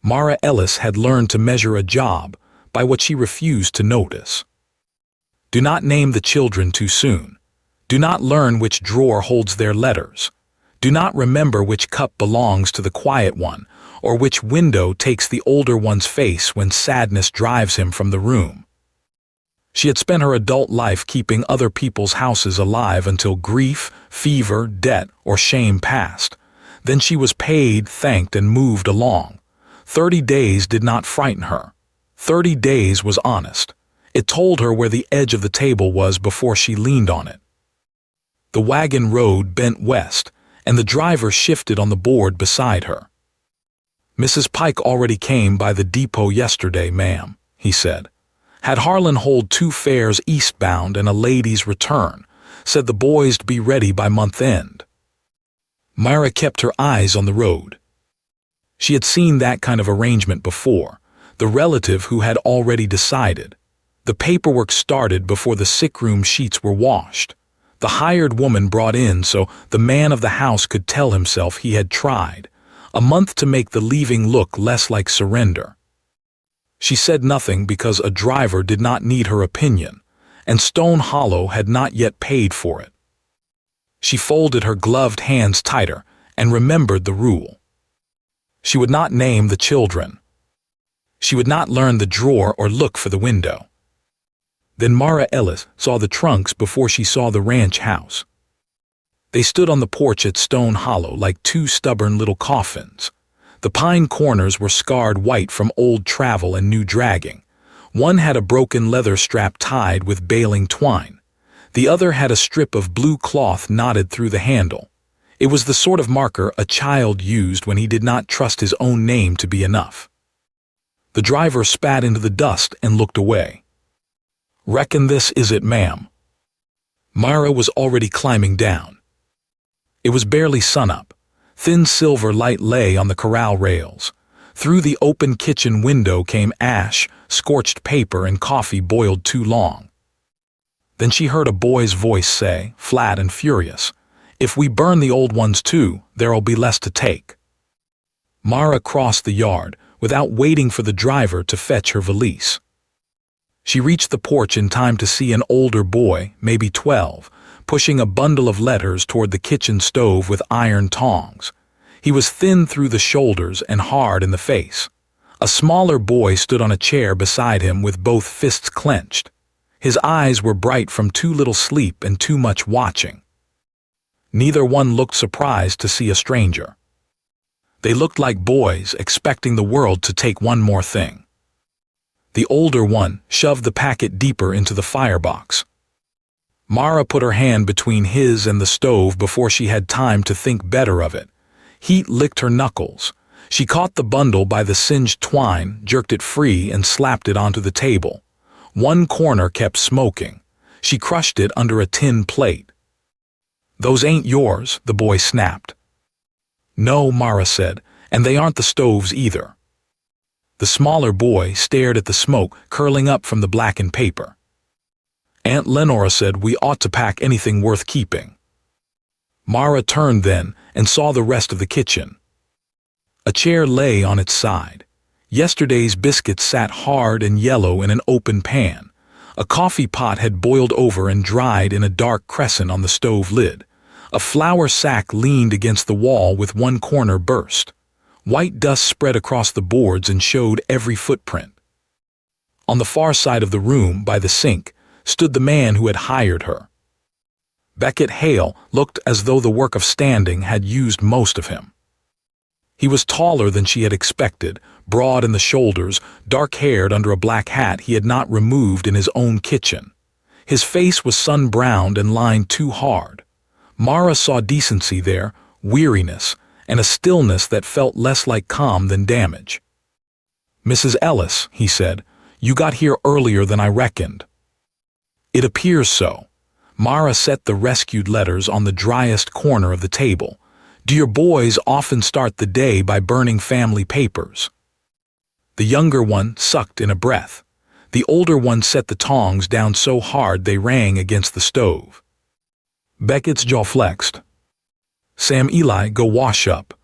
Mara Ellis had learned to measure a job by what she refused to notice. Do not name the children too soon. Do not learn which drawer holds their letters. Do not remember which cup belongs to the quiet one, or which window takes the older one's face when sadness drives him from the room. She had spent her adult life keeping other people's houses alive until grief, fever, debt, or shame passed. Then she was paid, thanked, and moved along. 30 days did not frighten her. 30 days was honest. It told her where the edge of the table was before she leaned on it. The wagon road bent west, and the driver shifted on the board beside her. "Mrs. Pike already came by the depot yesterday, ma'am," he said. "Had Harlan hold 2 fares eastbound and a ladies' return. Said the boys'd be ready by month end." Myra kept her eyes on the road. She had seen that kind of arrangement before, the relative who had already decided. The paperwork started before the sickroom sheets were washed. The hired woman brought in so the man of the house could tell himself he had tried. A month to make the leaving look less like surrender. She said nothing because a driver did not need her opinion, and Stone Hollow had not yet paid for it. She folded her gloved hands tighter and remembered the rule. She would not name the children. She would not learn the drawer or look for the window. Then Mara Ellis saw the trunks before she saw the ranch house. They stood on the porch at Stone Hollow like 2 stubborn little coffins. The pine corners were scarred white from old travel and new dragging. One had a broken leather strap tied with baling twine. The other had a strip of blue cloth knotted through the handle. It was the sort of marker a child used when he did not trust his own name to be enough. The driver spat into the dust and looked away. "Reckon this is it, ma'am." Myra was already climbing down. It was barely sunup. Thin silver light lay on the corral rails. Through the open kitchen window came ash, scorched paper, and coffee boiled too long. Then she heard a boy's voice say, flat and furious, "If we burn the old ones too, there'll be less to take." Mara crossed the yard without waiting for the driver to fetch her valise. She reached the porch in time to see an older boy, maybe 12, pushing a bundle of letters toward the kitchen stove with iron tongs. He was thin through the shoulders and hard in the face. A smaller boy stood on a chair beside him with both fists clenched. His eyes were bright from too little sleep and too much watching. Neither one looked surprised to see a stranger. They looked like boys expecting the world to take one more thing. The older one shoved the packet deeper into the firebox. Mara put her hand between his and the stove before she had time to think better of it. Heat licked her knuckles. She caught the bundle by the singed twine, jerked it free, and slapped it onto the table. One corner kept smoking. She crushed it under a tin plate. "Those ain't yours," the boy snapped. "No," Mara said, "and they aren't the stove's either." The smaller boy stared at the smoke curling up from the blackened paper. "Aunt Lenora said we ought to pack anything worth keeping." Mara turned then and saw the rest of the kitchen. A chair lay on its side. Yesterday's biscuits sat hard and yellow in an open pan. A coffee pot had boiled over and dried in a dark crescent on the stove lid. A flour sack leaned against the wall with one corner burst. White dust spread across the boards and showed every footprint. On the far side of the room, by the sink, stood the man who had hired her. Becket Hale looked as though the work of standing had used most of him. He was taller than she had expected, broad in the shoulders, dark-haired under a black hat he had not removed in his own kitchen. His face was sun-browned and lined too hard. Mara saw decency there, weariness, and a stillness that felt less like calm than damage. "Mrs. Ellis," he said, "you got here earlier than I reckoned." "It appears so." Mara set the rescued letters on the driest corner of the table. "Do your boys often start the day by burning family papers?" The younger one sucked in a breath. The older one set the tongs down so hard they rang against the stove. Beckett's jaw flexed. "Sam, Eli, go wash up."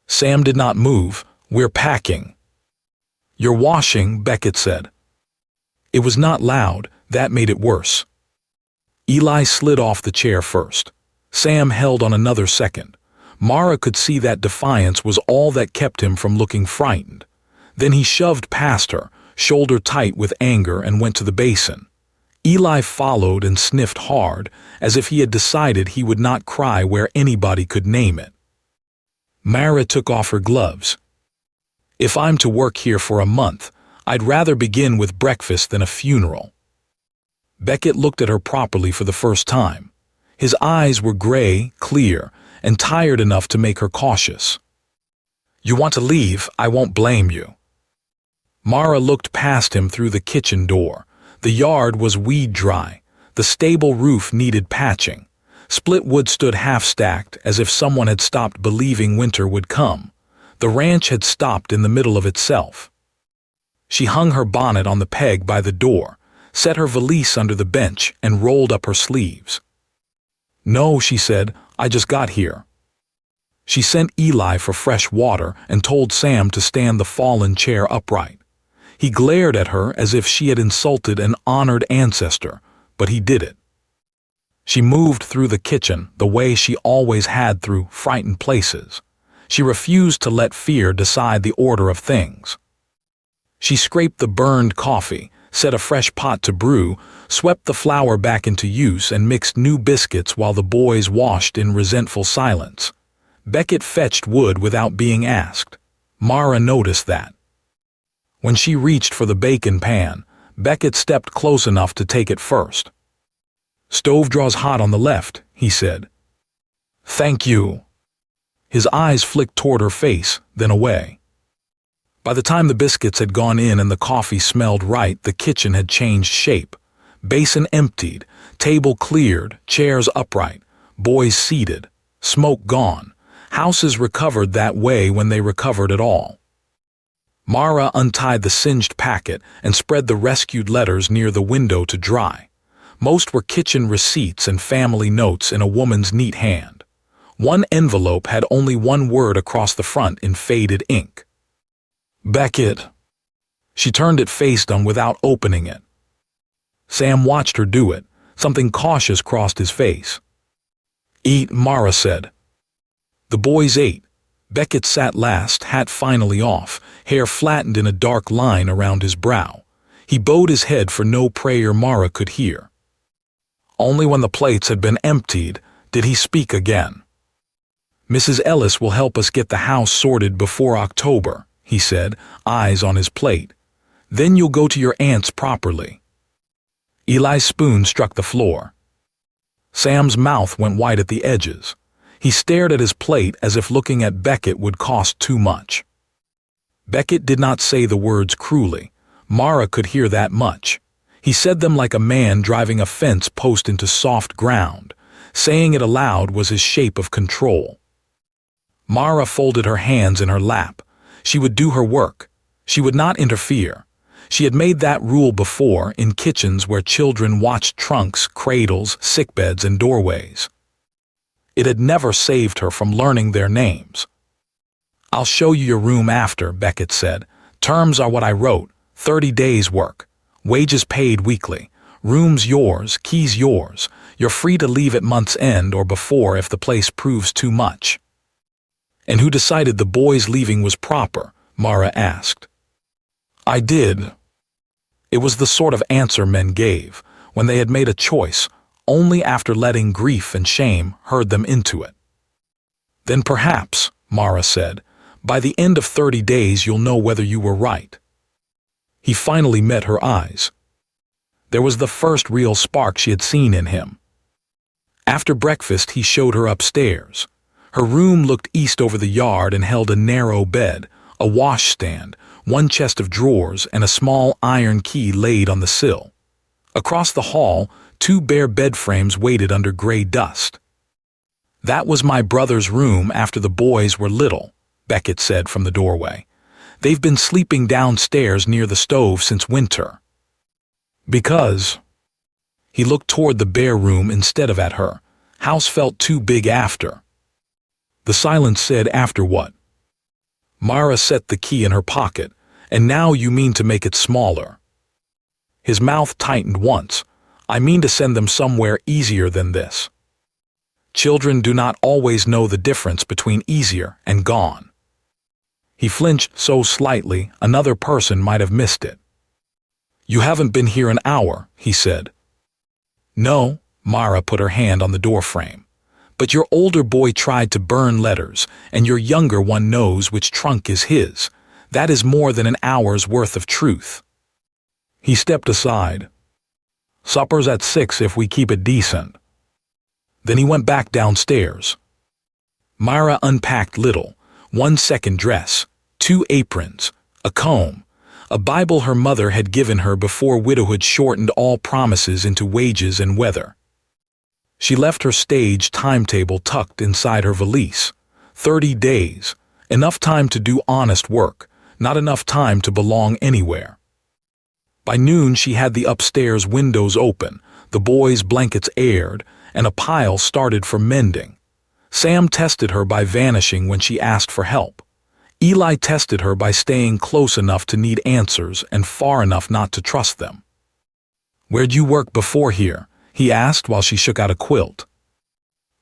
Sam did not move, We're packing. You're washing, Becket said. It was not loud, that made it worse. Eli slid off the chair first. Sam held on another second. Mara could see that defiance was all that kept him from looking frightened. Then he shoved past her, shoulder tight with anger, and went to the basin. Eli followed and sniffed hard, as if he had decided he would not cry where anybody could name it. Mara took off her gloves. If I'm to work here for a month, I'd rather begin with breakfast than a funeral. Becket looked at her properly for the first time. His eyes were gray, clear, and tired enough to make her cautious. You want to leave, I won't blame you. Mara looked past him through the kitchen door. The yard was weed-dry. The stable roof needed patching. Split wood stood half-stacked, as if someone had stopped believing winter would come. The ranch had stopped in the middle of itself. She hung her bonnet on the peg by the door, set her valise under the bench, and rolled up her sleeves. No, she said, I just got here. She sent Eli for fresh water and told Sam to stand the fallen chair upright. He glared at her as if she had insulted an honored ancestor, but he did it. She moved through the kitchen the way she always had through frightened places. She refused to let fear decide the order of things. She scraped the burned coffee, set a fresh pot to brew, swept the flour back into use, and mixed new biscuits while the boys washed in resentful silence. Becket fetched wood without being asked. Mara noticed that. When she reached for the bacon pan, Becket stepped close enough to take it first. Stove draws hot on the left, he said. Thank you. His eyes flicked toward her face, then away. By the time the biscuits had gone in and the coffee smelled right, the kitchen had changed shape. Basin emptied, table cleared, chairs upright, boys seated, smoke gone. Houses recovered that way when they recovered at all. Mara untied the singed packet and spread the rescued letters near the window to dry. Most were kitchen receipts and family notes in a woman's neat hand. One envelope had only one word across the front in faded ink. Becket. She turned it face down without opening it. Sam watched her do it. Something cautious crossed his face. Eat, Mara said. The boys ate. Becket sat last, hat finally off, hair flattened in a dark line around his brow. He bowed his head for no prayer Mara could hear. Only when the plates had been emptied did he speak again. Mrs. Ellis will help us get the house sorted before October, he said, eyes on his plate. Then you'll go to your aunt's properly. Eli's spoon struck the floor. Sam's mouth went white at the edges. He stared at his plate as if looking at Becket would cost too much. Becket did not say the words cruelly. Mara could hear that much. He said them like a man driving a fence post into soft ground. Saying it aloud was his shape of control. Mara folded her hands in her lap. She would do her work. She would not interfere. She had made that rule before in kitchens where children watched trunks, cradles, sickbeds, and doorways. It had never saved her from learning their names. I'll show you your room after, Becket said. Terms are what I wrote, 30 days' work. Wages paid weekly. Rooms yours, keys yours. You're free to leave at month's end or before if the place proves too much. And who decided the boys' leaving was proper? Mara asked. I did. It was the sort of answer men gave when they had made a choice, only after letting grief and shame herd them into it. Then perhaps, Mara said, by the end of 30 days you'll know whether you were right. He finally met her eyes. There was the first real spark she had seen in him. After breakfast he showed her upstairs. Her room looked east over the yard and held a narrow bed, a washstand, one chest of drawers, and a small iron key laid on the sill. Across the hall, 2 bare bed frames waited under gray dust. That was my brother's room after the boys were little, Becket said from the doorway. They've been sleeping downstairs near the stove since winter. Because... He looked toward the bare room instead of at her. House felt too big after. The silence said after what? Mara set the key in her pocket. And now you mean to make it smaller. His mouth tightened once. I mean to send them somewhere easier than this. Children do not always know the difference between easier and gone. He flinched so slightly another person might have missed it. You haven't been here an hour, he said. No, Mara put her hand on the doorframe. But your older boy tried to burn letters, and your younger one knows which trunk is his. That is more than an hour's worth of truth. He stepped aside. Supper's at 6 if we keep it decent. Then he went back downstairs. Myra unpacked little, 1 second dress, 2 aprons, a comb, a Bible her mother had given her before widowhood shortened all promises into wages and weather. She left her stage timetable tucked inside her valise. 30 days, enough time to do honest work, not enough time to belong anywhere. By noon she had the upstairs windows open, the boys' blankets aired, and a pile started for mending. Sam tested her by vanishing when she asked for help. Eli tested her by staying close enough to need answers and far enough not to trust them. Where'd you work before here? He asked while she shook out a quilt.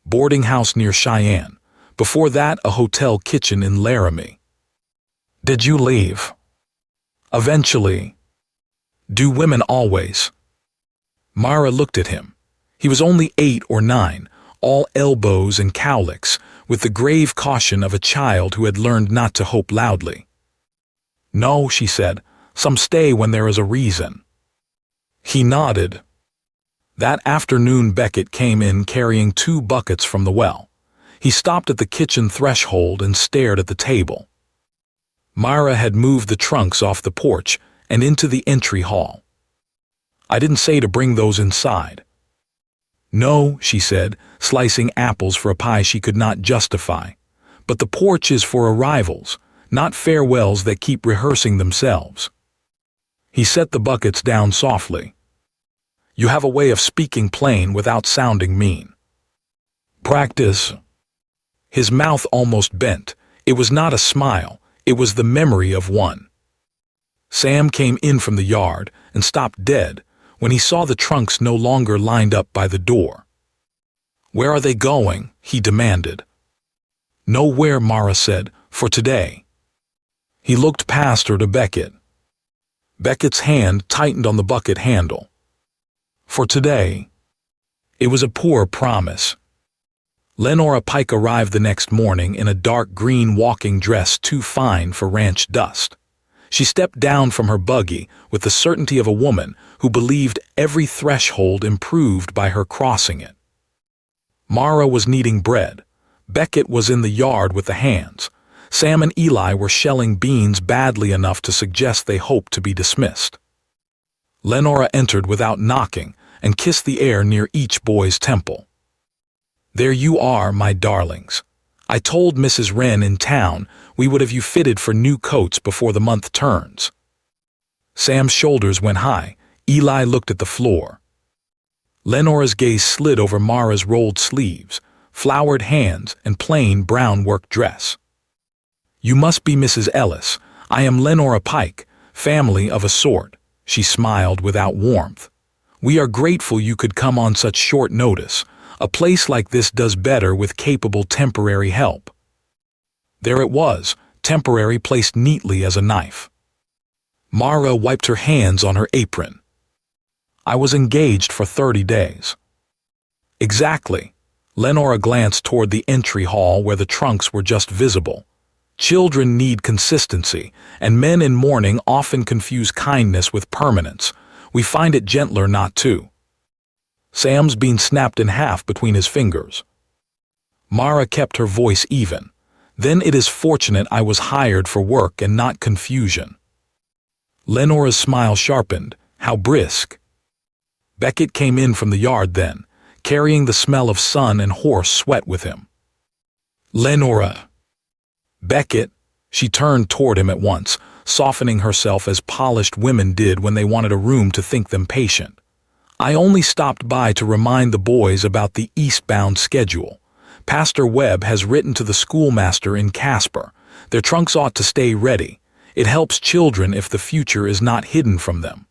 Boarding house near Cheyenne. Before that, a hotel kitchen in Laramie. Did you leave? Eventually. Do women always? Mara looked at him. He was only 8 or 9, all elbows and cowlicks, with the grave caution of a child who had learned not to hope loudly. No, she said, some stay when there is a reason. He nodded. That afternoon Becket came in carrying 2 buckets from the well. He stopped at the kitchen threshold and stared at the table. Myra had moved the trunks off the porch and into the entry hall. I didn't say to bring those inside. No, she said, slicing apples for a pie she could not justify. But the porch is for arrivals, not farewells that keep rehearsing themselves. He set the buckets down softly. You have a way of speaking plain without sounding mean. Practice. His mouth almost bent. It was not a smile, it was the memory of one. Sam came in from the yard and stopped dead when he saw the trunks no longer lined up by the door. Where are they going? He demanded. Nowhere, Mara said, for today. He looked past her to Becket. Beckett's hand tightened on the bucket handle. For today. It was a poor promise. Lenora Pike arrived the next morning in a dark green walking dress too fine for ranch dust. She stepped down from her buggy with the certainty of a woman who believed every threshold improved by her crossing it. Mara was kneading bread. Becket was in the yard with the hands. Sam and Eli were shelling beans badly enough to suggest they hoped to be dismissed. Lenora entered without knocking and kissed the air near each boy's temple. There you are, my darlings. I told Mrs. Wren in town we would have you fitted for new coats before the month turns. Sam's shoulders went high. Eli looked at the floor. Lenora's gaze slid over Mara's rolled sleeves, flowered hands, and plain brown work dress. You must be Mrs. Ellis. I am Lenora Pike, family of a sort. She smiled without warmth. We are grateful you could come on such short notice. A place like this does better with capable temporary help. There it was, temporary placed neatly as a knife. Mara wiped her hands on her apron. I was engaged for 30 days. Exactly. Lenora glanced toward the entry hall where the trunks were just visible. Children need consistency, and men in mourning often confuse kindness with permanence. We find it gentler not to. Sam's bean snapped in half between his fingers. Mara kept her voice even. Then it is fortunate I was hired for work and not confusion. Lenora's smile sharpened. How brisk. Becket came in from the yard then, carrying the smell of sun and horse sweat with him. Lenora. Becket. She turned toward him at once, softening herself as polished women did when they wanted a room to think them patient. I only stopped by to remind the boys about the eastbound schedule. Pastor Webb has written to the schoolmaster in Casper. Their trunks ought to stay ready. It helps children if the future is not hidden from them.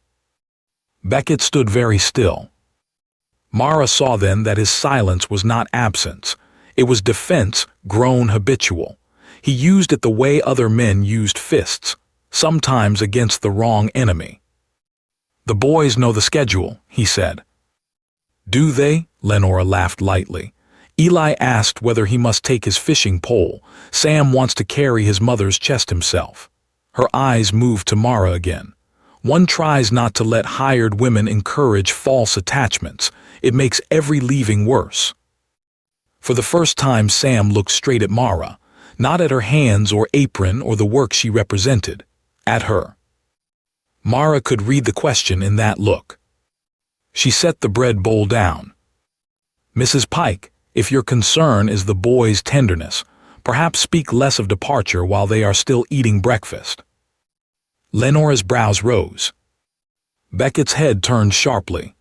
Becket stood very still. Mara saw then that his silence was not absence. It was defense grown habitual. He used it the way other men used fists, sometimes against the wrong enemy. "The boys know the schedule," he said. "Do they?" Lenora laughed lightly. "Eli asked whether he must take his fishing pole. Sam wants to carry his mother's chest himself." Her eyes moved to Mara again. "One tries not to let hired women encourage false attachments. It makes every leaving worse." For the first time Sam looked straight at Mara, not at her hands or apron or the work she represented, at her. Mara could read the question in that look. She set the bread bowl down. "Mrs. Pike, if your concern is the boys' tenderness, perhaps speak less of departure while they are still eating breakfast." Lenora's brows rose. Becket's head turned sharply.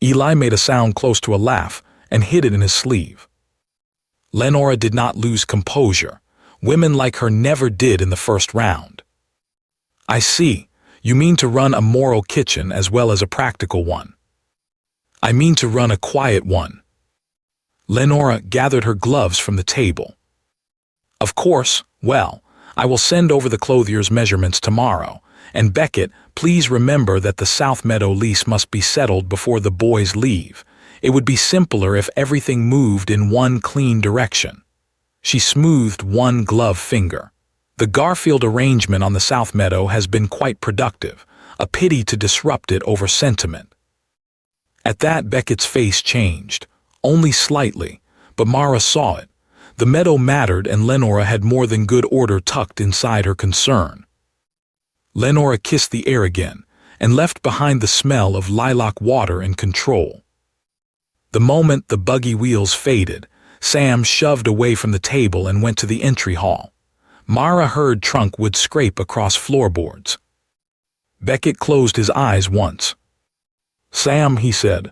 Eli made a sound close to a laugh and hid it in his sleeve. Lenora did not lose composure. Women like her never did in the first round. "I see. You mean to run a moral kitchen as well as a practical one." "I mean to run a quiet one." Lenora gathered her gloves from the table. "Of course. Well, I will send over the clothier's measurements tomorrow. And Becket, please remember that the South Meadow lease must be settled before the boys leave. It would be simpler if everything moved in one clean direction." She smoothed one glove finger. "The Garfield arrangement on the South Meadow has been quite productive. A pity to disrupt it over sentiment." At that Becket's face changed, only slightly, but Mara saw it. The meadow mattered and Lenora had more than good order tucked inside her concern. Lenora kissed the air again, and left behind the smell of lilac water and control. The moment the buggy wheels faded, Sam shoved away from the table and went to the entry hall. Mara heard trunk would scrape across floorboards. Becket closed his eyes once. "Sam," he said.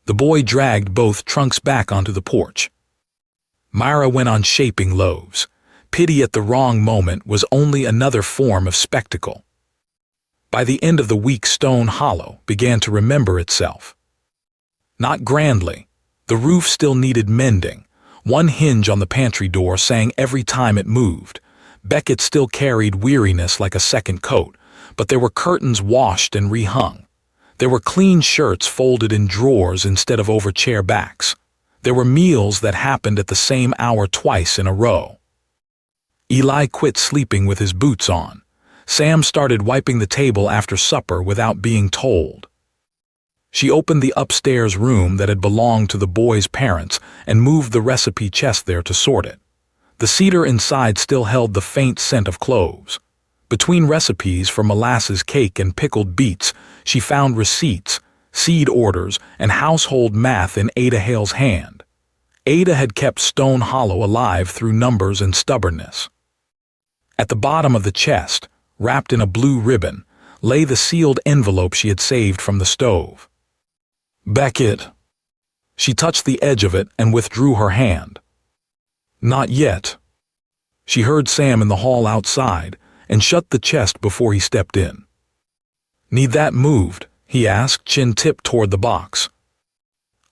The boy dragged both trunks back onto the porch. Mara went on shaping loaves. Pity at the wrong moment was only another form of spectacle. By the end of the week Stone Hollow began to remember itself. Not grandly. The roof still needed mending. One hinge on the pantry door sang every time it moved. Becket still carried weariness like a second coat, but there were curtains washed and rehung. There were clean shirts folded in drawers instead of over chair backs. There were meals that happened at the same hour twice in a row. Eli quit sleeping with his boots on. Sam started wiping the table after supper without being told. She opened the upstairs room that had belonged to the boys' parents and moved the recipe chest there to sort it. The cedar inside still held the faint scent of cloves. Between recipes for molasses cake and pickled beets, she found receipts, seed orders, and household math in Ada Hale's hand. Ada had kept Stone Hollow alive through numbers and stubbornness. At the bottom of the chest, wrapped in a blue ribbon, lay the sealed envelope she had saved from the stove. "Becket." She touched the edge of it and withdrew her hand. "Not yet." She heard Sam in the hall outside and shut the chest before he stepped in. "Need that moved?" he asked, chin tipped toward the box.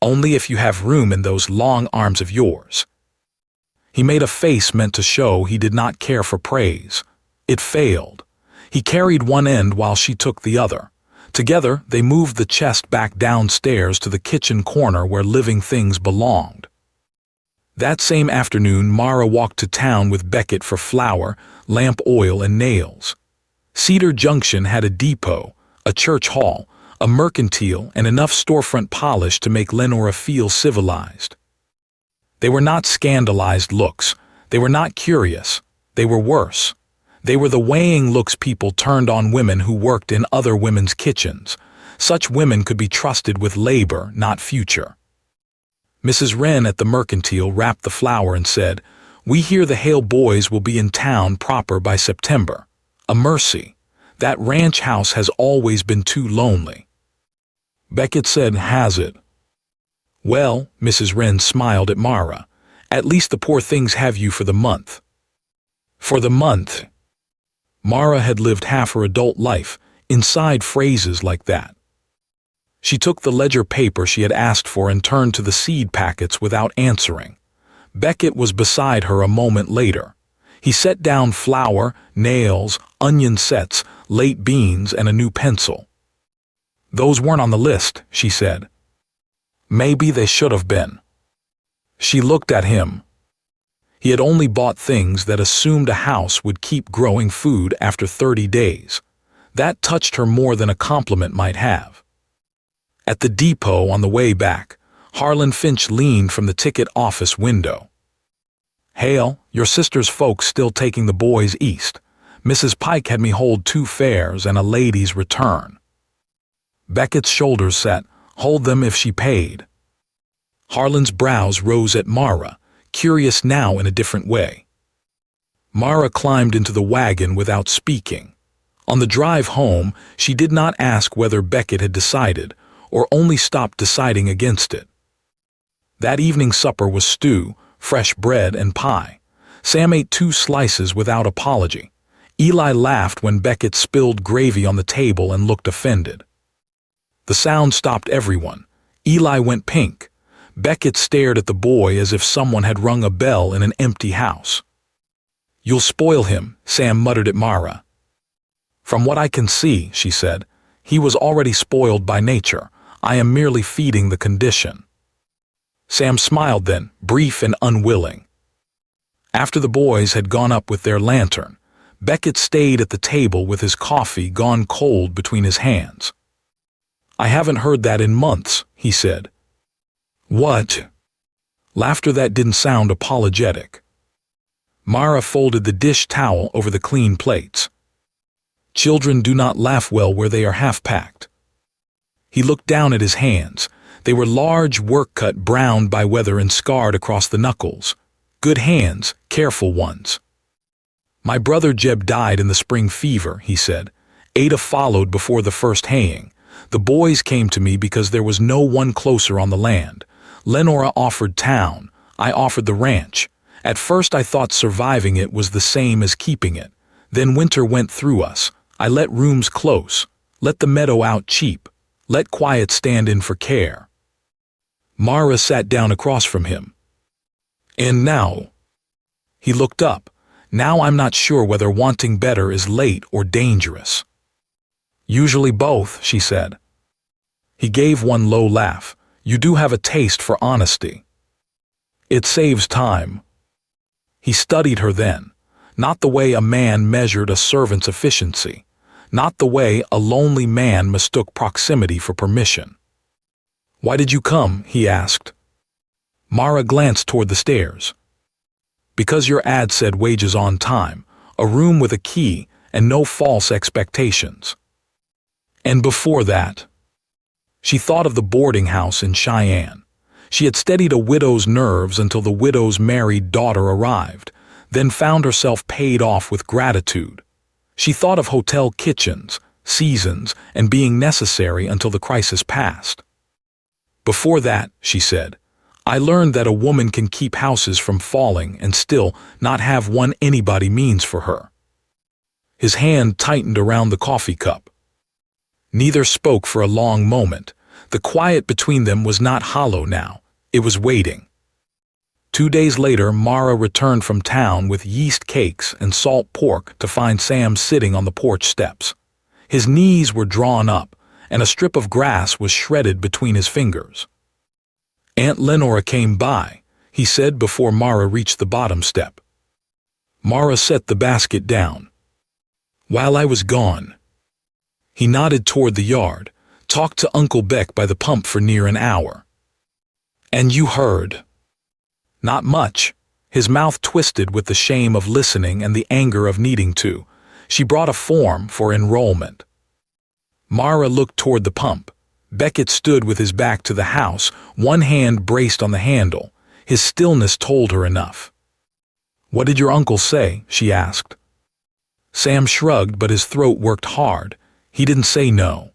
"Only if you have room in those long arms of yours." He made a face meant to show he did not care for praise. It failed. He carried one end while she took the other. Together, they moved the chest back downstairs to the kitchen corner where living things belonged. That same afternoon, Mara walked to town with Becket for flour, lamp oil, and nails. Cedar Junction had a depot, a church hall, a mercantile, and enough storefront polish to make Lenora feel civilized. They were not scandalized looks. They were not curious. They were worse. They were the weighing looks people turned on women who worked in other women's kitchens. Such women could be trusted with labor, not future. Mrs. Wren at the mercantile wrapped the flour and said, "We hear the Hale boys will be in town proper by September. A mercy. That ranch house has always been too lonely." Becket said, "Has it?" "Well," Mrs. Wren smiled at Mara, "at least the poor things have you for the month." For the month. Mara had lived half her adult life inside phrases like that. She took the ledger paper she had asked for and turned to the seed packets without answering. Becket was beside her a moment later. He set down flour, nails, onion sets, late beans, and a new pencil. "Those weren't on the list," she said. "Maybe they should have been." She looked at him. He had only bought things that assumed a house would keep growing food after 30 days. That touched her more than a compliment might have. At the depot on the way back, Harlan Finch leaned from the ticket office window. "Hale, your sister's folks still taking the boys east. Mrs. Pike had me hold 2 fares and a lady's return." Beckett's shoulders set. "Hold them if she paid." Harlan's brows rose at Mara, curious now in a different way. Mara climbed into the wagon without speaking. On the drive home, she did not ask whether Becket had decided, or only stopped deciding against it. That evening supper was stew, fresh bread, and pie. Sam ate 2 slices without apology. Eli laughed when Becket spilled gravy on the table and looked offended. The sound stopped everyone. Eli went pink. Becket stared at the boy as if someone had rung a bell in an empty house. "You'll spoil him," Sam muttered at Mara. "From what I can see," she said, "he was already spoiled by nature. I am merely feeding the condition." Sam smiled then, brief and unwilling. After the boys had gone up with their lantern, Becket stayed at the table with his coffee gone cold between his hands. "I haven't heard that in months," he said. "What?" Laughter that didn't sound apologetic. Mara folded the dish towel over the clean plates. "Children do not laugh well where they are half-packed." He looked down at his hands. They were large, work-cut, browned by weather and scarred across the knuckles. Good hands, careful ones. "My brother Jeb died in the spring fever," he said. "Ada followed before the first haying. The boys came to me because there was no one closer on the land. Lenora offered town. I offered the ranch. At first I thought surviving it was the same as keeping it. Then winter went through us. I let rooms close. Let the meadow out cheap. Let quiet stand in for care." Mara sat down across from him. "And now?" He looked up. "Now I'm not sure whether wanting better is late or dangerous." "Usually both," she said. He gave one low laugh. "You do have a taste for honesty." "It saves time." He studied her then. Not the way a man measured a servant's efficiency. Not the way a lonely man mistook proximity for permission. "Why did you come?" he asked. Mara glanced toward the stairs. "Because your ad said wages on time, a room with a key, and no false expectations." "And before that?" She thought of the boarding house in Cheyenne. She had steadied a widow's nerves until the widow's married daughter arrived, then found herself paid off with gratitude. She thought of hotel kitchens, seasons, and being necessary until the crisis passed. "Before that," she said, "I learned that a woman can keep houses from falling and still not have one anybody means for her." His hand tightened around the coffee cup. Neither spoke for a long moment. The quiet between them was not hollow now. It was waiting. 2 days later, Mara returned from town with yeast cakes and salt pork to find Sam sitting on the porch steps. His knees were drawn up, and a strip of grass was shredded between his fingers. "Aunt Lenora came by," he said before Mara reached the bottom step. Mara set the basket down. "While I was gone." He nodded toward the yard, talked to Uncle Beck by the pump for near an hour. "And you heard?" "Not much." His mouth twisted with the shame of listening and the anger of needing to. She brought a form for enrollment. Mara looked toward the pump. Becket stood with his back to the house, one hand braced on the handle. His stillness told her enough. "What did your uncle say?" she asked. Sam shrugged, but his throat worked hard. He didn't say no.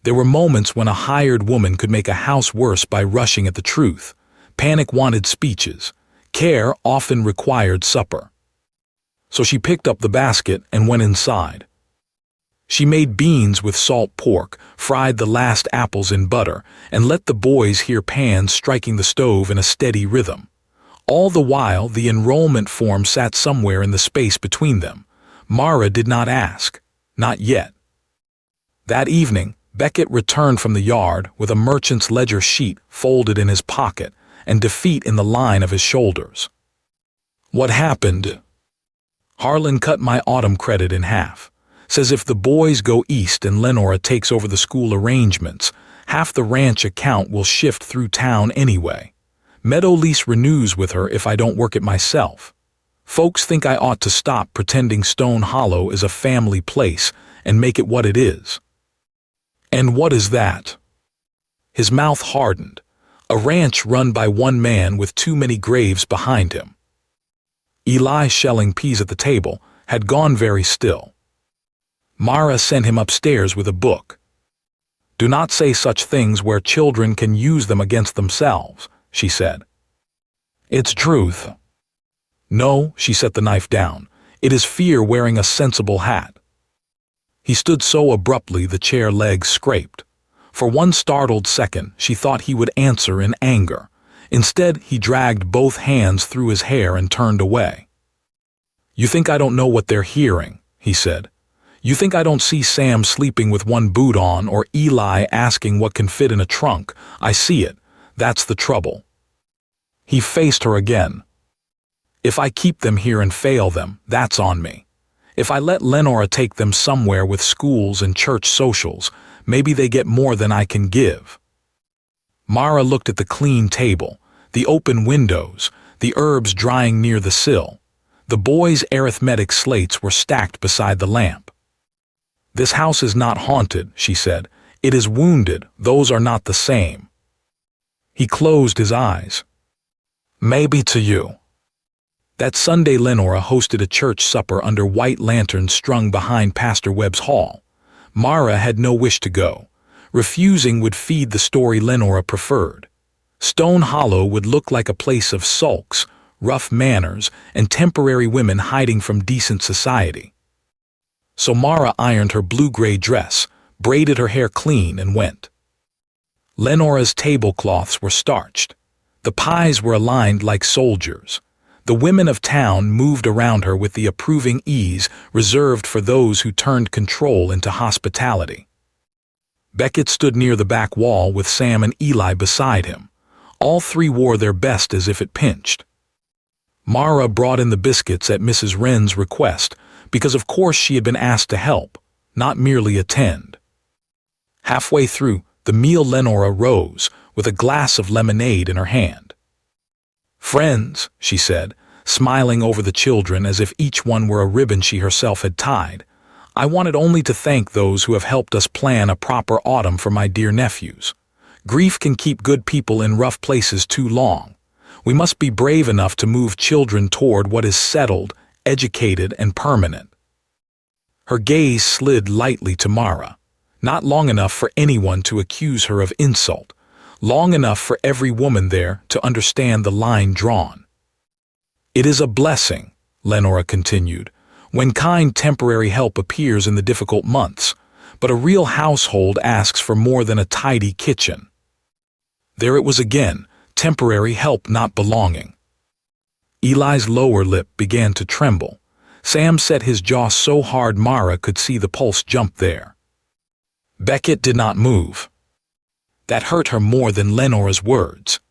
There were moments when a hired woman could make a house worse by rushing at the truth. Panic wanted speeches. Care often required supper. So she picked up the basket and went inside. She made beans with salt pork, fried the last apples in butter, and let the boys hear pans striking the stove in a steady rhythm. All the while, the enrollment form sat somewhere in the space between them. Mara did not ask. Not yet. That evening, Becket returned from the yard with a merchant's ledger sheet folded in his pocket and defeat in the line of his shoulders. What happened? Harlan cut my autumn credit in half. Says if the boys go east and Lenora takes over the school arrangements, half the ranch account will shift through town anyway. Meadow lease renews with her if I don't work it myself. Folks think I ought to stop pretending Stone Hollow is a family place and make it what it is. And what is that? His mouth hardened. A ranch run by one man with too many graves behind him. Eli, shelling peas at the table, had gone very still. Mara sent him upstairs with a book. Do not say such things where children can use them against themselves, she said. It's truth. No, she set the knife down. It is fear wearing a sensible hat. He stood so abruptly the chair legs scraped. For one startled second, she thought he would answer in anger. Instead, he dragged both hands through his hair and turned away. You think I don't know what they're hearing, he said. You think I don't see Sam sleeping with one boot on or Eli asking what can fit in a trunk? I see it. That's the trouble. He faced her again. If I keep them here and fail them, that's on me. If I let Lenora take them somewhere with schools and church socials, maybe they get more than I can give. Mara looked at the clean table, the open windows, the herbs drying near the sill. The boys' arithmetic slates were stacked beside the lamp. This house is not haunted, she said. It is wounded. Those are not the same. He closed his eyes. Maybe to you. That Sunday Lenora hosted a church supper under white lanterns strung behind Pastor Webb's hall. Mara had no wish to go. Refusing would feed the story Lenora preferred. Stone Hollow would look like a place of sulks, rough manners, and temporary women hiding from decent society. So Mara ironed her blue-gray dress, braided her hair clean, and went. Lenora's tablecloths were starched. The pies were aligned like soldiers. The women of town moved around her with the approving ease reserved for those who turned control into hospitality. Becket stood near the back wall with Sam and Eli beside him. All three wore their best as if it pinched. Mara brought in the biscuits at Mrs. Wren's request, because of course she had been asked to help, not merely attend. Halfway through, the meal Lenora rose, with a glass of lemonade in her hand. Friends, she said, smiling over the children as if each one were a ribbon she herself had tied, I wanted only to thank those who have helped us plan a proper autumn for my dear nephews. Grief can keep good people in rough places too long. We must be brave enough to move children toward what is settled, educated, and permanent. Her gaze slid lightly to Mara, not long enough for anyone to accuse her of insult, long enough for every woman there to understand the line drawn. It is a blessing, Lenora continued, when kind temporary help appears in the difficult months, but a real household asks for more than a tidy kitchen. There it was again, temporary help not belonging. Eli's lower lip began to tremble. Sam set his jaw so hard Mara could see the pulse jump there. Becket did not move. That hurt her more than Lenora's words.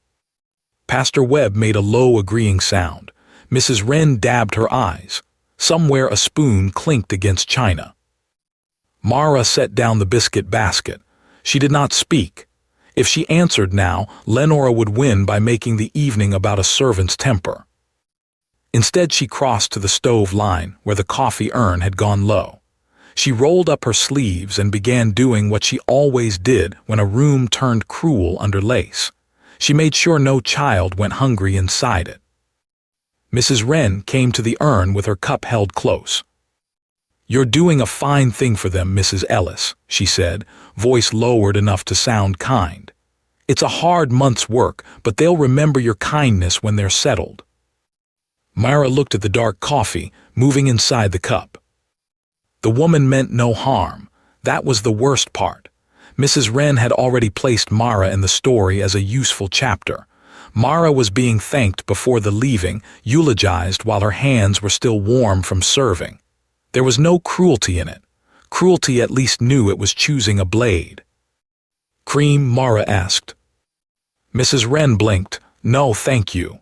Pastor Webb made a low agreeing sound. Mrs. Wren dabbed her eyes. Somewhere a spoon clinked against china. Mara set down the biscuit basket. She did not speak. If she answered now, Lenora would win by making the evening about a servant's temper. Instead, she crossed to the stove line where the coffee urn had gone low. She rolled up her sleeves and began doing what she always did when a room turned cruel under lace. She made sure no child went hungry inside it. Mrs. Wren came to the urn with her cup held close. "You're doing a fine thing for them, Mrs. Ellis," she said, voice lowered enough to sound kind. "It's a hard month's work, but they'll remember your kindness when they're settled." Myra looked at the dark coffee, moving inside the cup. The woman meant no harm. That was the worst part. Mrs. Wren had already placed Mara in the story as a useful chapter. Mara was being thanked before the leaving, eulogized while her hands were still warm from serving. There was no cruelty in it. Cruelty at least knew it was choosing a blade. "Cream?" Mara asked. Mrs. Wren blinked. "No, thank you."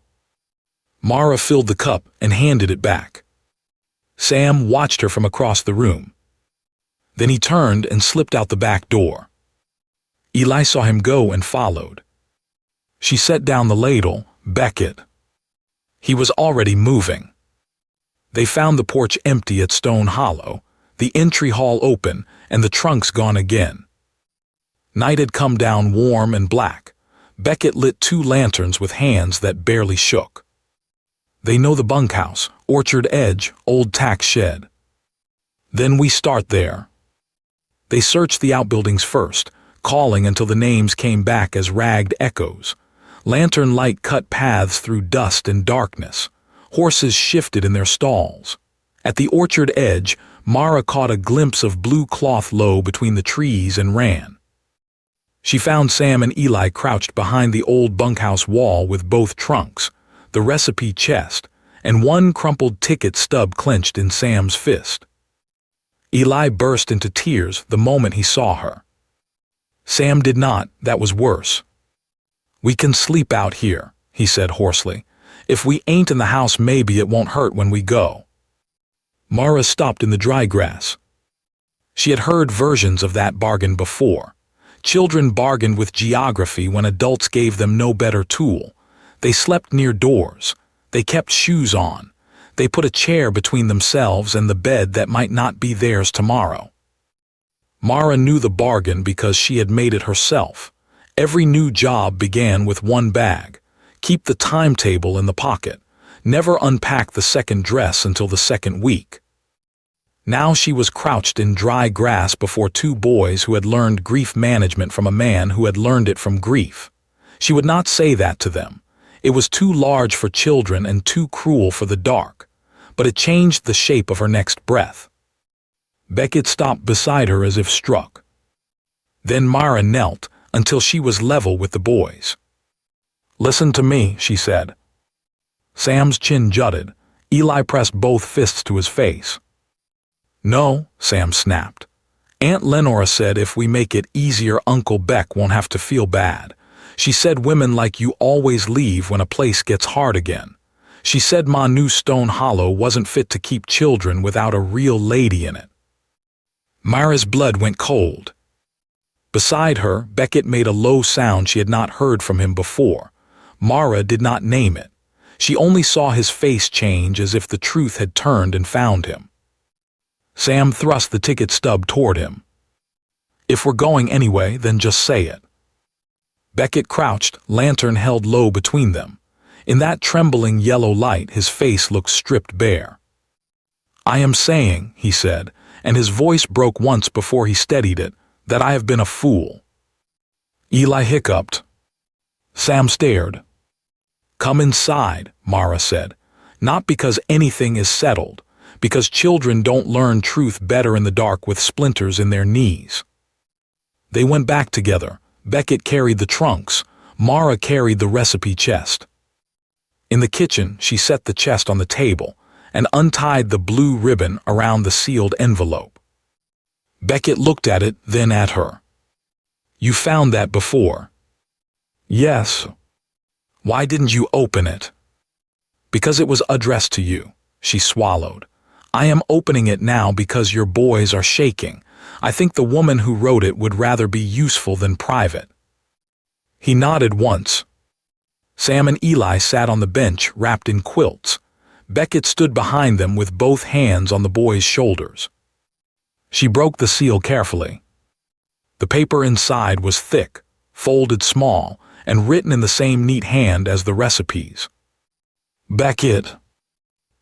Mara filled the cup and handed it back. Sam watched her from across the room. Then he turned and slipped out the back door. Eli saw him go and followed. She set down the ladle, Becket. He was already moving. They found the porch empty at Stone Hollow, the entry hall open, and the trunks gone again. Night had come down warm and black. Becket lit 2 lanterns with hands that barely shook. "They know the bunkhouse, Orchard Edge, old tack shed. Then we start there." They searched the outbuildings first, calling until the names came back as ragged echoes. Lantern light cut paths through dust and darkness. Horses shifted in their stalls. At the orchard edge, Mara caught a glimpse of blue cloth low between the trees and ran. She found Sam and Eli crouched behind the old bunkhouse wall with both trunks, the recipe chest, and one crumpled ticket stub clenched in Sam's fist. Eli burst into tears the moment he saw her. Sam did not. That was worse. "We can sleep out here," he said hoarsely. "If we ain't in the house, maybe it won't hurt when we go." Mara stopped in the dry grass. She had heard versions of that bargain before. Children bargained with geography when adults gave them no better tool. They slept near doors. They kept shoes on. They put a chair between themselves and the bed that might not be theirs tomorrow. Mara knew the bargain because she had made it herself. Every new job began with one bag. Keep the timetable in the pocket. Never unpack the second dress until the second week. Now she was crouched in dry grass before 2 boys who had learned grief management from a man who had learned it from grief. She would not say that to them. It was too large for children and too cruel for the dark, but it changed the shape of her next breath. Becket stopped beside her as if struck. Then Mara knelt until she was level with the boys. "Listen to me," she said. Sam's chin jutted. Eli pressed both fists to his face. "No," Sam snapped. "Aunt Lenora said if we make it easier, Uncle Beck won't have to feel bad. She said women like you always leave when a place gets hard again. She said Ma knew Stone Hollow wasn't fit to keep children without a real lady in it." Myra's blood went cold. Beside her, Becket made a low sound she had not heard from him before. Mara did not name it. She only saw his face change as if the truth had turned and found him. Sam thrust the ticket stub toward him. "If we're going anyway, then just say it." Becket crouched, lantern held low between them. In that trembling yellow light, his face looked stripped bare. "I am saying," he said, and his voice broke once before he steadied it, "that I have been a fool." Eli hiccuped. Sam stared. "Come inside," Mara said, "not because anything is settled, because children don't learn truth better in the dark with splinters in their knees." They went back together. Becket carried the trunks. Mara carried the recipe chest. In the kitchen, she set the chest on the table and untied the blue ribbon around the sealed envelope. Becket looked at it, then at her. "You found that before?" "Yes." "Why didn't you open it?" "Because it was addressed to you." She swallowed. "I am opening it now because your boys are shaking. I think the woman who wrote it would rather be useful than private." He nodded once. Sam and Eli sat on the bench wrapped in quilts. Becket stood behind them with both hands on the boys' shoulders. She broke the seal carefully. The paper inside was thick, folded small, and written in the same neat hand as the recipes. "Becket,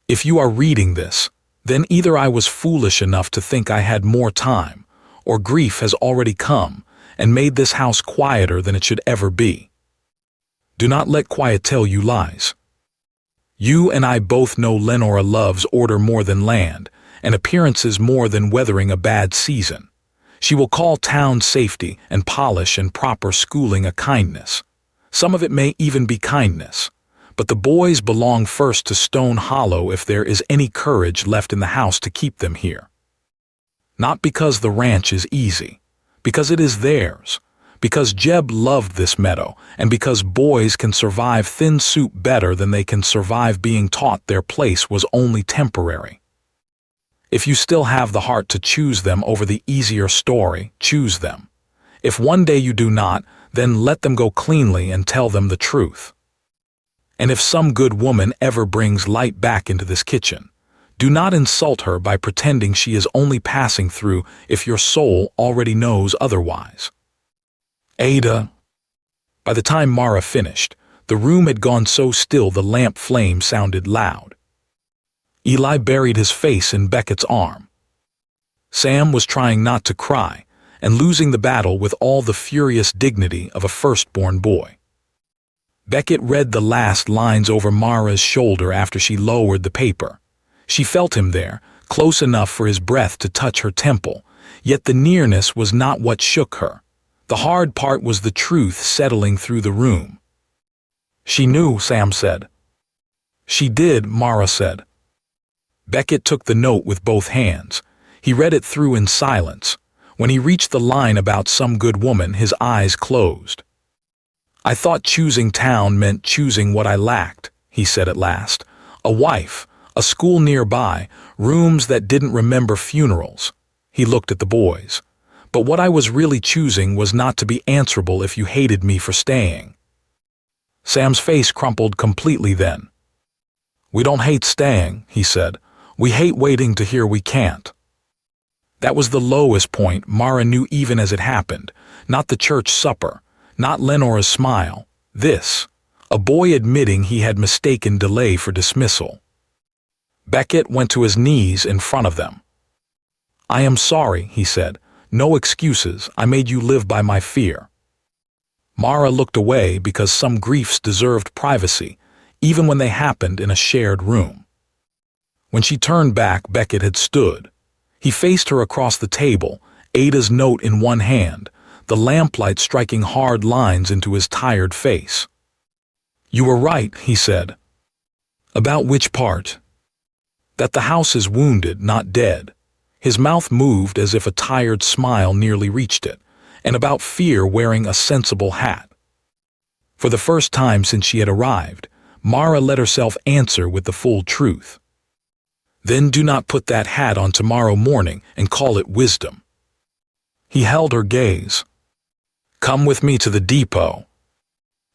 if you are reading this, then either I was foolish enough to think I had more time, or grief has already come and made this house quieter than it should ever be. Do not let quiet tell you lies. You and I both know Lenora loves order more than land, and appearances more than weathering a bad season. She will call town safety and polish and proper schooling a kindness. Some of it may even be kindness. But the boys belong first to Stone Hollow if there is any courage left in the house to keep them here. Not because the ranch is easy, because it is theirs, because Jeb loved this meadow, and because boys can survive thin soup better than they can survive being taught their place was only temporary. If you still have the heart to choose them over the easier story, choose them. If one day you do not, then let them go cleanly and tell them the truth. And if some good woman ever brings light back into this kitchen, do not insult her by pretending she is only passing through if your soul already knows otherwise. Ada. By the time Mara finished, the room had gone so still the lamp flame sounded loud. Eli buried his face in Becket's arm. Sam was trying not to cry and losing the battle with all the furious dignity of a firstborn boy. Becket read the last lines over Mara's shoulder after she lowered the paper. She felt him there, close enough for his breath to touch her temple, yet the nearness was not what shook her. The hard part was the truth settling through the room. She knew, Sam said. She did, Mara said. Becket took the note with both hands. He read it through in silence. When he reached the line about some good woman, his eyes closed. I thought choosing town meant choosing what I lacked, he said at last. A wife, a school nearby, rooms that didn't remember funerals. He looked at the boys. But what I was really choosing was not to be answerable if you hated me for staying. Sam's face crumpled completely then. We don't hate staying, he said. We hate waiting to hear we can't. That was the lowest point Mara knew even as it happened, not the church supper, not Lenora's smile. This, a boy admitting he had mistaken delay for dismissal. Becket went to his knees in front of them. I am sorry, he said. No excuses, I made you live by my fear. Mara looked away because some griefs deserved privacy, even when they happened in a shared room. When she turned back, Becket had stood. He faced her across the table, Ada's note in one hand, the lamplight striking hard lines into his tired face. You were right, he said. About which part? That the house is wounded, not dead. His mouth moved as if a tired smile nearly reached it, and about fear wearing a sensible hat. For the first time since she had arrived, Mara let herself answer with the full truth. Then do not put that hat on tomorrow morning and call it wisdom. He held her gaze. Come with me to the depot.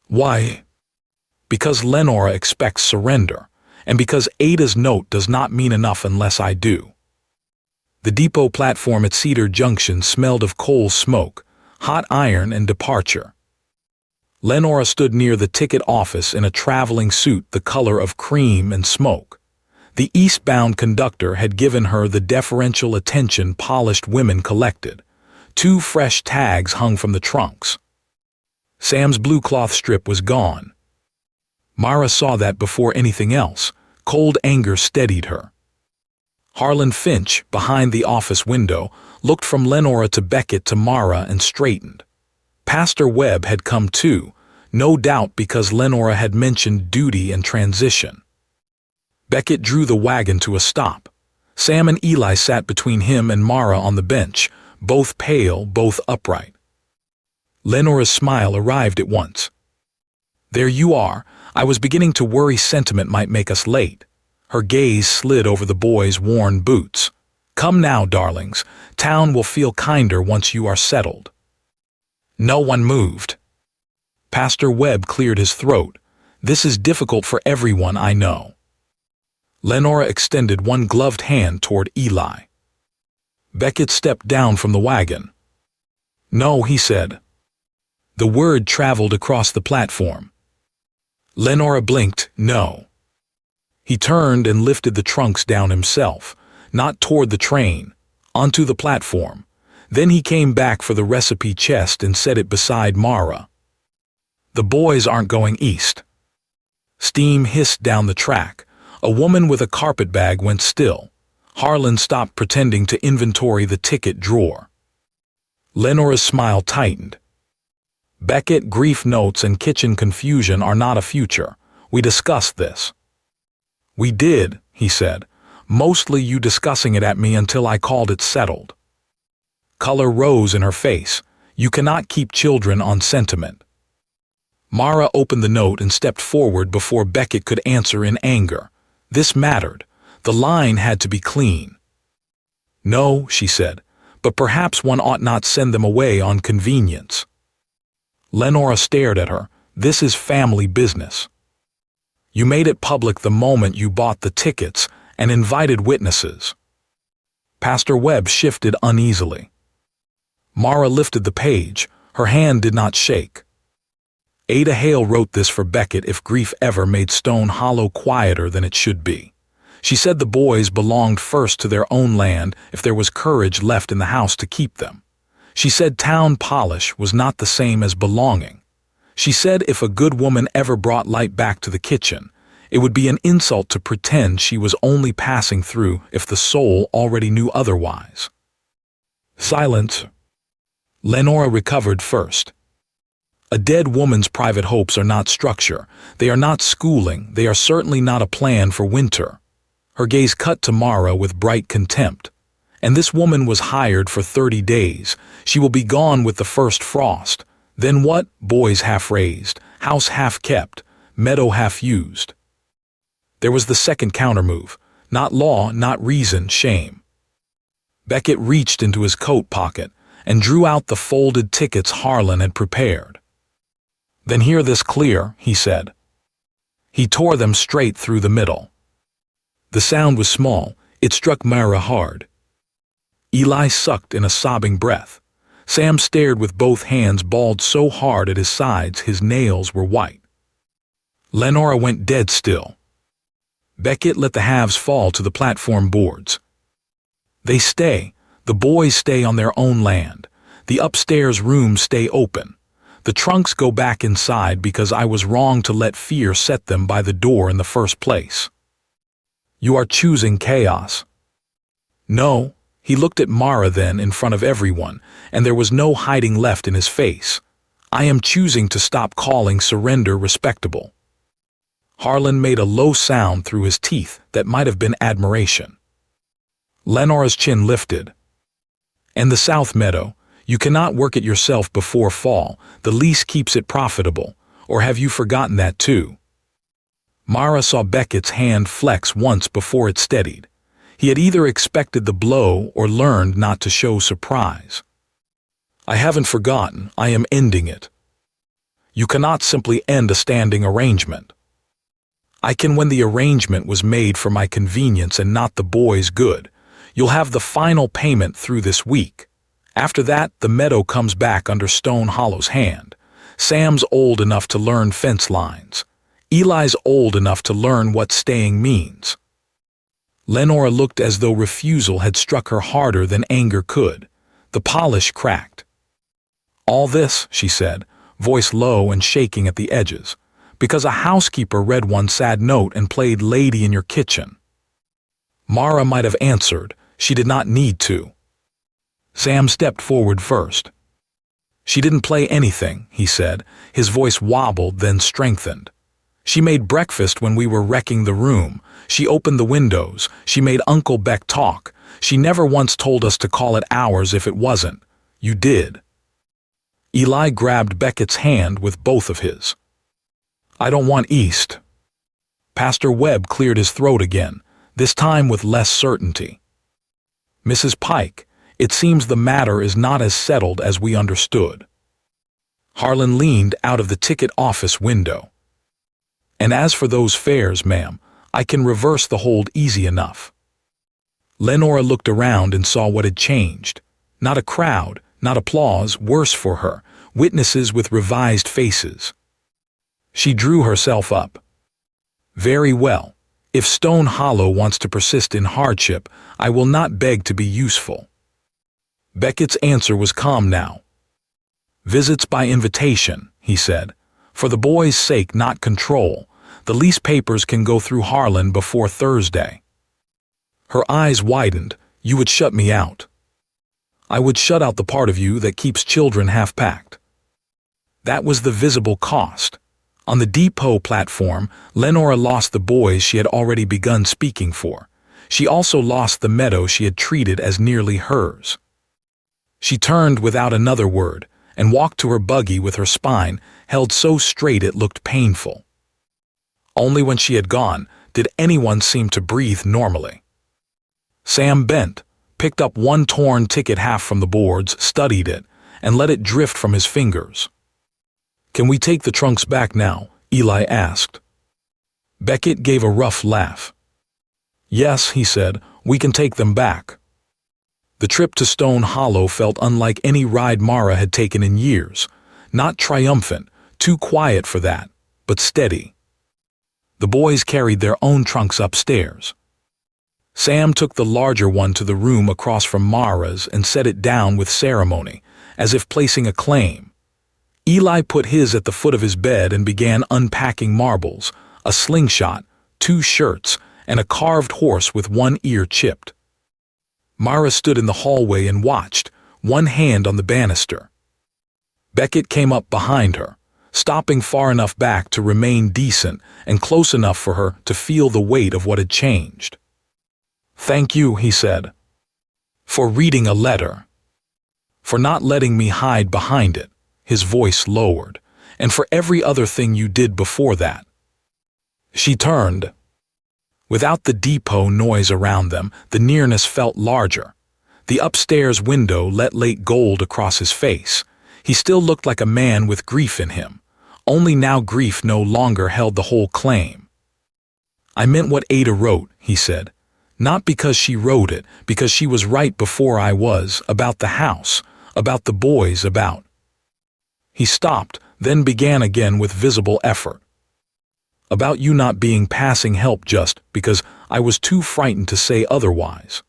Why? Because Lenora expects surrender, and because Ada's note does not mean enough unless I do. The depot platform at Cedar Junction smelled of coal smoke, hot iron, and departure. Lenora stood near the ticket office in a traveling suit the color of cream and smoke. The eastbound conductor had given her the deferential attention polished women collected. 2 fresh tags hung from the trunks. Sam's blue cloth strip was gone. Mara saw that before anything else. Cold anger steadied her. Harlan Finch, behind the office window, looked from Lenora to Becket to Mara and straightened. Pastor Webb had come too, no doubt because Lenora had mentioned duty and transition. Becket drew the wagon to a stop. Sam and Eli sat between him and Mara on the bench, both pale, both upright. Lenora's smile arrived at once. There you are. I was beginning to worry sentiment might make us late. Her gaze slid over the boys' worn boots. Come now, darlings. Town will feel kinder once you are settled. No one moved. Pastor Webb cleared his throat. This is difficult for everyone I know. Lenora extended one gloved hand toward Eli. Becket stepped down from the wagon. No, he said. The word traveled across the platform. Lenora blinked, no. He turned and lifted the trunks down himself, not toward the train, onto the platform. Then he came back for the recipe chest and set it beside Mara. The boys aren't going east. Steam hissed down the track. A woman with a carpetbag went still. Harlan stopped pretending to inventory the ticket drawer. Lenora's smile tightened. Becket, grief notes and kitchen confusion are not a future. We discussed this. We did, he said. Mostly you discussing it at me until I called it settled. Color rose in her face. You cannot keep children on sentiment. Mara opened the note and stepped forward before Becket could answer in anger. This mattered. The line had to be clean. No, she said, but perhaps one ought not send them away on convenience. Lenora stared at her. This is family business. You made it public the moment you bought the tickets and invited witnesses. Pastor Webb shifted uneasily. Mara lifted the page. Her hand did not shake. Ada Hale wrote this for Becket if grief ever made Stone Hollow quieter than it should be. She said the boys belonged first to their own land if there was courage left in the house to keep them. She said town polish was not the same as belonging. She said if a good woman ever brought light back to the kitchen, it would be an insult to pretend she was only passing through if the soul already knew otherwise. Silence. Lenora recovered first. A dead woman's private hopes are not structure. They are not schooling. They are certainly not a plan for winter. Her gaze cut to Mara with bright contempt. And this woman was hired for 30 days. She will be gone with the first frost. Then what? Boys half raised, house half kept, meadow half used. There was the second countermove. Not law, not reason, shame. Becket reached into his coat pocket and drew out the folded tickets Harlan had prepared. Then hear this clear, he said. He tore them straight through the middle. The sound was small. It struck Mara hard. Eli sucked in a sobbing breath. Sam stared with both hands balled so hard at his sides his nails were white. Lenora went dead still. Becket let the halves fall to the platform boards. They stay. The boys stay on their own land. The upstairs rooms stay open. The trunks go back inside because I was wrong to let fear set them by the door in the first place. You are choosing chaos. No. He looked at Mara then in front of everyone, and there was no hiding left in his face. I am choosing to stop calling surrender respectable. Harlan made a low sound through his teeth that might have been admiration. Lenora's chin lifted. And the South Meadow, you cannot work it yourself before fall. The lease keeps it profitable. Or have you forgotten that too? Mara saw Becket's hand flex once before it steadied. He had either expected the blow or learned not to show surprise. I haven't forgotten. I am ending it. You cannot simply end a standing arrangement. I can when the arrangement was made for my convenience and not the boys' good. You'll have the final payment through this week. After that, the meadow comes back under Stone Hollow's hand. Sam's old enough to learn fence lines. Eli's old enough to learn what staying means. Lenora looked as though refusal had struck her harder than anger could. The polish cracked. All this, she said, voice low and shaking at the edges, because a housekeeper read one sad note and played lady in your kitchen. Mara might have answered. She did not need to. Sam stepped forward first. She didn't play anything, he said. His voice wobbled, then strengthened. She made breakfast when we were wrecking the room. She opened the windows. She made Uncle Beck talk. She never once told us to call it ours if it wasn't. You did. Eli grabbed Becket's hand with both of his. I don't want East. Pastor Webb cleared his throat again, this time with less certainty. Mrs. Pike, it seems the matter is not as settled as we understood. Harlan leaned out of the ticket office window. And as for those fares, ma'am, I can reverse the hold easy enough. Lenora looked around and saw what had changed. Not a crowd, not applause, worse for her, witnesses with revised faces. She drew herself up. Very well. If Stone Hollow wants to persist in hardship, I will not beg to be useful. Becket's answer was calm now. Visits by invitation, he said. For the boys' sake, not control. The lease papers can go through Harlan before Thursday." Her eyes widened. "You would shut me out." "I would shut out the part of you that keeps children half-packed." That was the visible cost. On the depot platform, Lenora lost the boys she had already begun speaking for. She also lost the meadow she had treated as nearly hers. She turned without another word and walked to her buggy with her spine held so straight it looked painful. Only when she had gone did anyone seem to breathe normally. Sam bent, picked up one torn ticket half from the boards, studied it, and let it drift from his fingers. "Can we take the trunks back now?" Eli asked. Becket gave a rough laugh. "Yes," he said, "we can take them back." The trip to Stone Hollow felt unlike any ride Mara had taken in years. Not triumphant, too quiet for that, but steady. The boys carried their own trunks upstairs. Sam took the larger one to the room across from Mara's and set it down with ceremony, as if placing a claim. Eli put his at the foot of his bed and began unpacking marbles, a slingshot, 2 shirts, and a carved horse with one ear chipped. Mara stood in the hallway and watched, one hand on the banister. Becket came up behind her, stopping far enough back to remain decent and close enough for her to feel the weight of what had changed. "Thank you," he said, "for reading a letter. For not letting me hide behind it," his voice lowered, "and for every other thing you did before that." She turned. Without the depot noise around them, the nearness felt larger. The upstairs window let late gold across his face. He still looked like a man with grief in him, only now grief no longer held the whole claim. "I meant what Ada wrote," he said. "Not because she wrote it, because she was right before I was, about the house, about the boys, about—" He stopped, then began again with visible effort. "About you not being passing help just because I was too frightened to say otherwise."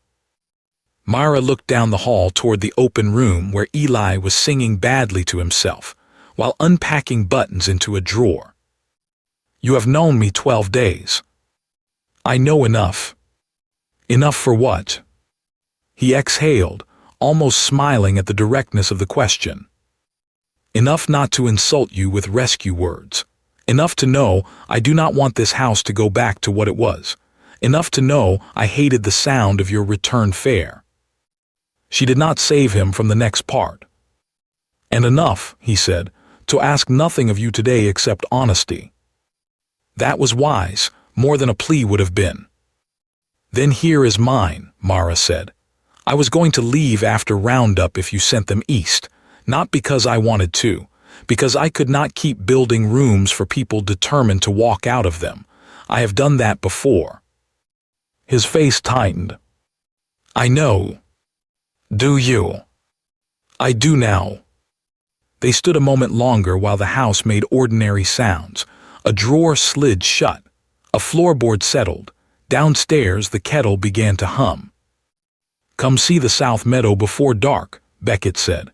Myra looked down the hall toward the open room where Eli was singing badly to himself, while unpacking buttons into a drawer. "You have known me 12 days. I know enough." "Enough for what?" He exhaled, almost smiling at the directness of the question. "Enough not to insult you with rescue words. Enough to know I do not want this house to go back to what it was. Enough to know I hated the sound of your return fare." She did not save him from the next part. "And enough," he said, "to ask nothing of you today except honesty." That was wise, more than a plea would have been. "Then here is mine," Mara said. "I was going to leave after Roundup if you sent them east. Not because I wanted to, because I could not keep building rooms for people determined to walk out of them. I have done that before." His face tightened. "I know. Do you?" "I do now." They stood a moment longer while the house made ordinary sounds. A drawer slid shut. A floorboard settled. Downstairs the kettle began to hum. "Come see the South Meadow before dark," Becket said.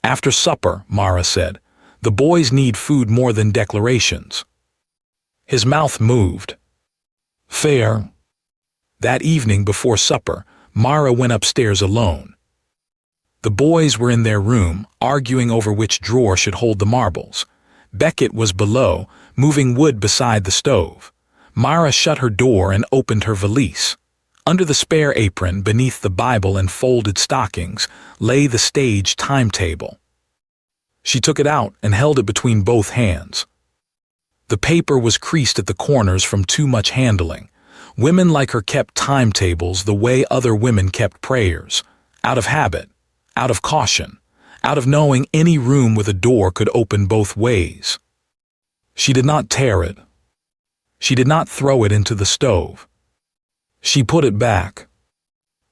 "After supper," Mara said. "The boys need food more than declarations." His mouth moved. "Fair." That evening before supper, Mara went upstairs alone. The boys were in their room, arguing over which drawer should hold the marbles. Becket was below, moving wood beside the stove. Mara shut her door and opened her valise. Under the spare apron, beneath the Bible and folded stockings, lay the stage timetable. She took it out and held it between both hands. The paper was creased at the corners from too much handling. Women like her kept timetables the way other women kept prayers, out of habit, out of caution, out of knowing any room with a door could open both ways. She did not tear it. She did not throw it into the stove. She put it back.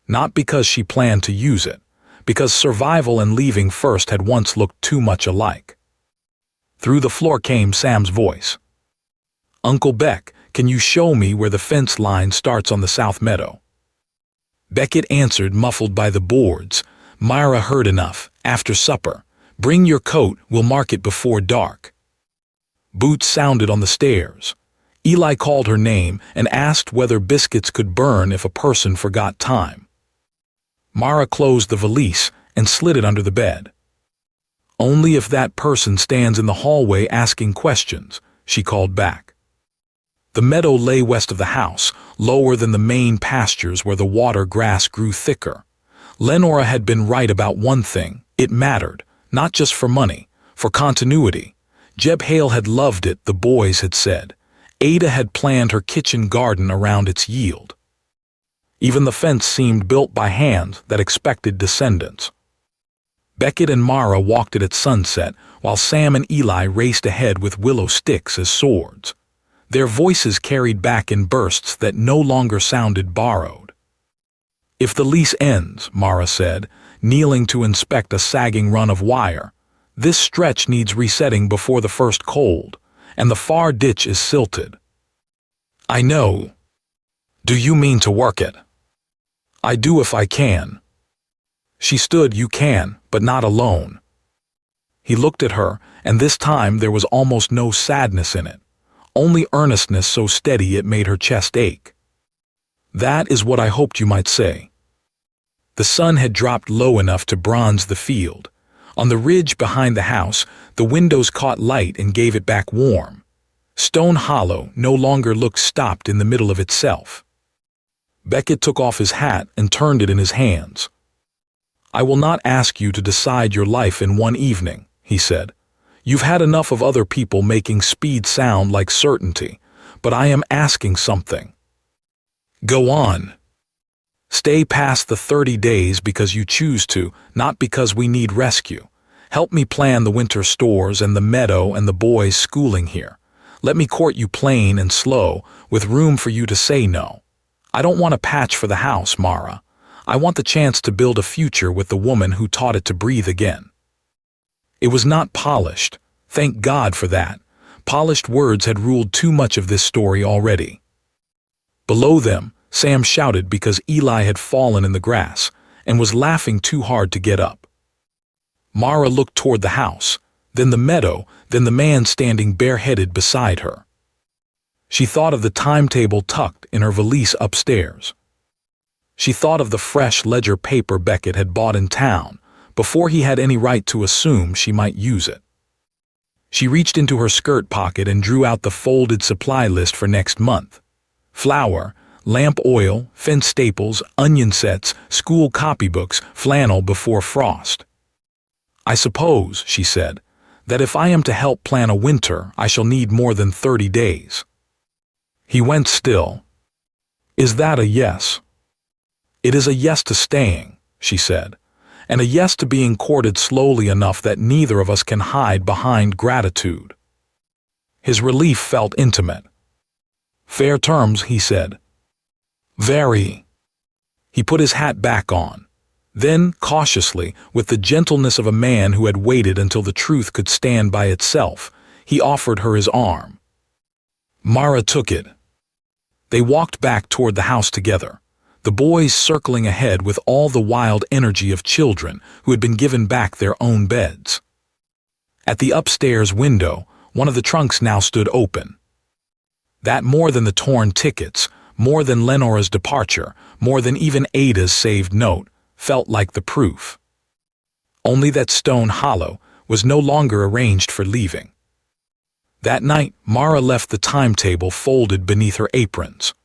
Not because she planned to use it, because survival and leaving first had once looked too much alike. Through the floor came Sam's voice. "Uncle Beck, can you show me where the fence line starts on the South Meadow?" Becket answered, muffled by the boards. "Myra heard enough. After supper. Bring your coat, we'll mark it before dark." Boots sounded on the stairs. Eli called her name and asked whether biscuits could burn if a person forgot time. Mara closed the valise and slid it under the bed. Only if that person stands in the hallway asking questions, she called back. The meadow lay west of the house, lower than the main pastures where the water grass grew thicker. Lenora had been right about one thing: it mattered, not just for money, for continuity. Jeb Hale had loved it, the boys had said. Ada had planned her kitchen garden around its yield. Even the fence seemed built by hands that expected descendants. Becket and Mara walked it at sunset, while Sam and Eli raced ahead with willow sticks as swords. Their voices carried back in bursts that no longer sounded borrowed. "If the lease ends," Mara said, kneeling to inspect a sagging run of wire, "this stretch needs resetting before the first cold, and the far ditch is silted." "I know. Do you mean to work it?" "I do if I can." She stood. "You can, but not alone." He looked at her, and this time there was almost no sadness in it, only earnestness so steady it made her chest ache. "That is what I hoped you might say." The sun had dropped low enough to bronze the field. On the ridge behind the house, the windows caught light and gave it back warm. Stone Hollow no longer looked stopped in the middle of itself. Becket took off his hat and turned it in his hands. "I will not ask you to decide your life in one evening," he said. "You've had enough of other people making speed sound like certainty, but I am asking something." "Go on." "Stay past the 30 days because you choose to, not because we need rescue. Help me plan the winter stores and the meadow and the boys' schooling here. Let me court you plain and slow, with room for you to say no. I don't want a patch for the house, Mara. I want the chance to build a future with the woman who taught it to breathe again." It was not polished. Thank God for that. Polished words had ruled too much of this story already. Below them, Sam shouted because Eli had fallen in the grass and was laughing too hard to get up. Mara looked toward the house, then the meadow, then the man standing bareheaded beside her. She thought of the timetable tucked in her valise upstairs. She thought of the fresh ledger paper Becket had bought in town, before he had any right to assume she might use it. She reached into her skirt pocket and drew out the folded supply list for next month. Flour, lamp oil, fence staples, onion sets, school copybooks, flannel before frost. "I suppose," she said, "that if I am to help plan a winter, I shall need more than 30 days. He went still. "Is that a yes?" "It is a yes to staying," she said, "and a yes to being courted slowly enough that neither of us can hide behind gratitude." His relief felt intimate. "Fair terms," he said. "Very." He put his hat back on. Then, cautiously, with the gentleness of a man who had waited until the truth could stand by itself, he offered her his arm. Mara took it. They walked back toward the house together, the boys circling ahead with all the wild energy of children who had been given back their own beds. At the upstairs window, one of the trunks now stood open. That, more than the torn tickets, more than Lenora's departure, more than even Ada's saved note, felt like the proof. Only that Stone Hollow was no longer arranged for leaving. That night, Mara left the timetable folded beneath her aprons.